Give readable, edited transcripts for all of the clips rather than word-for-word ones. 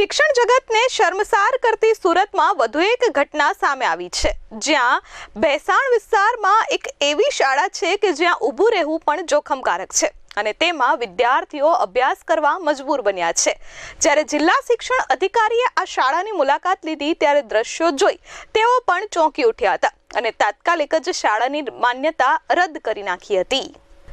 શિક્ષણ જગતને શર્મસાર કરતી સુરતમાં વધુ એક ઘટના સામે આવી છે, જ્યાં ભેસાણ વિસ્તારમાં એક એવી શાળા છે કે જ્યાં ઊભું રહેવું પણ જોખમકારક છે અને તેમાં વિદ્યાર્થીઓ અભ્યાસ કરવા મજબૂર બન્યા છે। જ્યારે જિલ્લા શિક્ષણ અધિકારીએ આ શાળાની મુલાકાત લીધી ત્યારે દ્રશ્યો જોઈ તેઓ પણ ચોંકી ઉઠ્યા હતા અને તાત્કાલિક જ શાળાની માન્યતા રદ કરી નાખી હતી।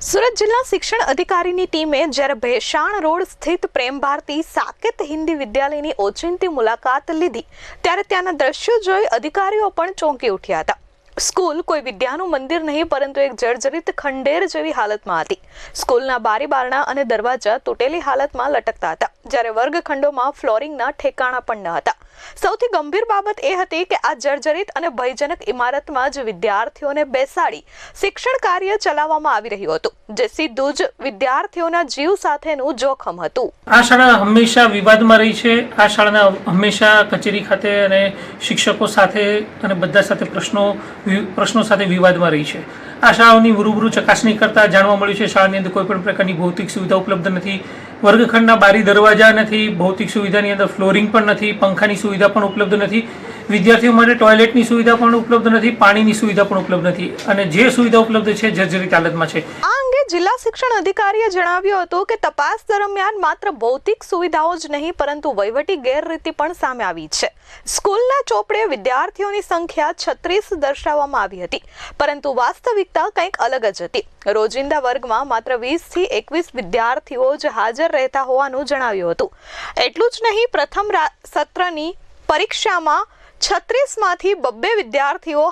સુરત જિલ્લા શિક્ષણ અધિકારીની ટીમે જ્યારે ભેસાણ રોડ સ્થિત પ્રેમ ભારતી સાકેત હિન્દી વિદ્યાલયની ઓચિંતી મુલાકાત લીધી ત્યારે ત્યાંના દ્રશ્યો જોઈ અધિકારીઓ પણ ચોંકી ઉઠ્યા હતા। સ્કૂલ કોઈ વિદ્યાનું મંદિર નહીં પરંતુ એક જર્જરિત ખંડેર જેવી હાલતમાં હતી। સ્કૂલના બારી બારણા અને દરવાજા તૂટેલી હાલતમાં લટકતા હતા, જ્યારે વર્ગખંડોમાં ફ્લોરિંગના ઠેકાણા પણ ન હતા। સૌથી ગંભીર બાબત એ હતી કે આ જર્જરિત અને ભયજનક ઇમારતમાં જ વિદ્યાર્થીઓને બેસાડી શિક્ષણ કાર્ય ચલાવવામાં આવી રહ્યું હતું, જે સીધું જ વિદ્યાર્થીઓના જીવ સાથેનું જોખમ હતું। આ શાળા હંમેશા વિવાદમાં રહી છે। આ શાળાના હંમેશા કચેરી ખાતે અને શિક્ષકો સાથે અને બધા સાથે પ્રશ્નો સાથે વિવાદમાં રહી છે। આ શાળાઓની રૂબરૂ ચકાસણી કરતા જાણવા મળ્યું છે શાળાની અંદર કોઈ પણ પ્રકારની ભૌતિક સુવિધા ઉપલબ્ધ નથી, વર્ગખંડના બારી દરવાજા નથી, ભૌતિક સુવિધાની અંદર ફ્લોરિંગ પણ નથી, પંખાની સુવિધા પણ ઉપલબ્ધ નથી, વિદ્યાર્થીઓ માટે ટોયલેટની સુવિધા પણ ઉપલબ્ધ નથી, પાણીની સુવિધા પણ ઉપલબ્ધ નથી અને જે સુવિધા ઉપલબ્ધ છે જર્જરિત હાલતમાં છે। આ અંગે જિલ્લા શિક્ષણ અધિકારીએ જણાવ્યું હતું કે તપાસ દરમિયાન માત્ર ભૌતિક સુવિધાઓ જ નહીં પરંતુ વહીવટી ગેરરીતિ પણ સામે આવી છે। સ્કૂલના ચોપડે વિદ્યાર્થીઓની સંખ્યા 36 દર્શાવવામાં આવી હતી, પરંતુ વાસ્તવિકતા કંઈક અલગ જ હતી। રોજિંદા વર્ગમાં માત્ર 20 થી 21 વિદ્યાર્થીઓ જ હાજર રહેતા હોવાનું જણાવ્યું હતું। એટલું જ નહીં, પ્રથમ સત્રની પરીક્ષામાં 36 માંથી 2 વિદ્યાર્થીઓ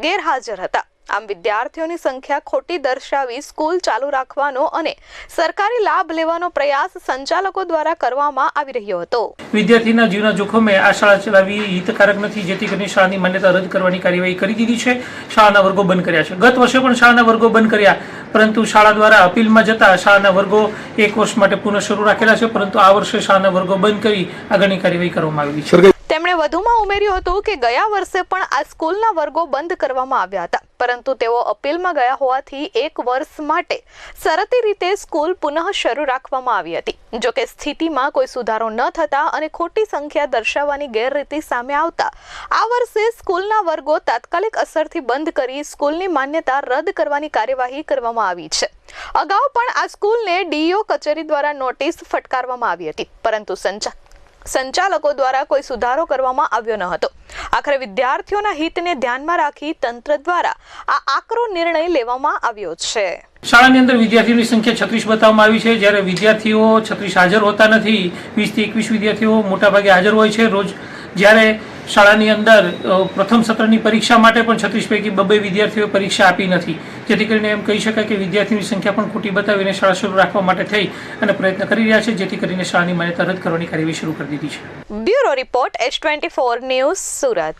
ગેરહાજર હતા। આમ વિદ્યાર્થીઓની સંખ્યા ખોટી દર્શાવી સ્કૂલ ચાલુ રાખવાનો અને સરકારી લાભ લેવાનો પ્રયાસ સંચાલકો દ્વારા કરવામાં આવી રહ્યો હતો। વિદ્યાર્થીના જીવના જોખમે આ શાળા ચલાવવી હિતકારક નથી, જેથી કરીને શાળાની માન્યતા રદ કરવાની કાર્યવાહી કરી દીધી છે। શાળાના વર્ગો બંધ કર્યા છે। ગત વર્ષે પણ શાળાના વર્ગો બંધ કર્યા, પરંતુ શાળા દ્વારા અપીલમાં જતા શાળાના વર્ગો 1 વર્ષ માટે પુનઃ શરૂ રાખેલા છે, પરંતુ આ વર્ષે શાળાના વર્ગો બંધ કરી આગળની કાર્યવાહી કરવામાં આવી છે। તેમણે વધુમાં ઉમેર્યું હતું કે ગયા વર્ષે પણ આ સ્કૂલના વર્ગો બંધ કરવામાં આવ્યા હતા, પરંતુ તેઓ અપીલમાં ગયા હોવાથી 1 વર્ષ માટે શરતી રીતે સ્કૂલ પુનઃ શરૂ રાખવામાં આવી હતી। જો કે સ્થિતિમાં કોઈ સુધારો ન થતા અને ખોટી સંખ્યા દર્શાવવાની ગેરરીતિ સામે આવતા આ વર્ષે સ્કૂલના વર્ગો તાત્કાલિક અસરથી બંધ કરી સ્કૂલની માન્યતા રદ કરવાની કાર્યવાહી કરવામાં આવી છે। અગાઉ પણ આ સ્કૂલને ડીઈઓ કચેરી દ્વારા નોટિસ ફટકારવામાં આવી હતી, પરંતુ સંચાલકો દ્વારા કોઈ સુધારો કરવામાં આવ્યો ન હતો। આખરે વિદ્યાર્થીઓના હિતને ધ્યાનમાં રાખી તંત્ર દ્વારા આ આકરો નિર્ણય લેવામાં આવ્યો છે। શાળાની અંદર વિદ્યાર્થીઓની સંખ્યા 36 બતાવવામાં આવી છે, જ્યારે વિદ્યાર્થીઓ 36 હાજર હોતા નથી। 20 થી 21 વિદ્યાર્થીઓ મોટાભાગે હાજર હોય છે રોજ, જ્યારે શાળાની અંદર પ્રથમ સત્રની પરીક્ષા માટે પણ 36 પૈકી 2 વિદ્યાર્થીઓ પરીક્ષા આપી નથી, જેથી કરીને એમ કહી શકાય કે વિદ્યાર્થીઓની સંખ્યા પણ ખોટી બતાવીને શાળા શરૂ રાખવા માટે થઈ અને પ્રયત્ન કરી રહ્યા છે, જેથી કરીને શાળાની માન્યતા રદ કરવાની કાર્યવાહી શરૂ કરી દીધી છે। Bureau report H24 news, Surat.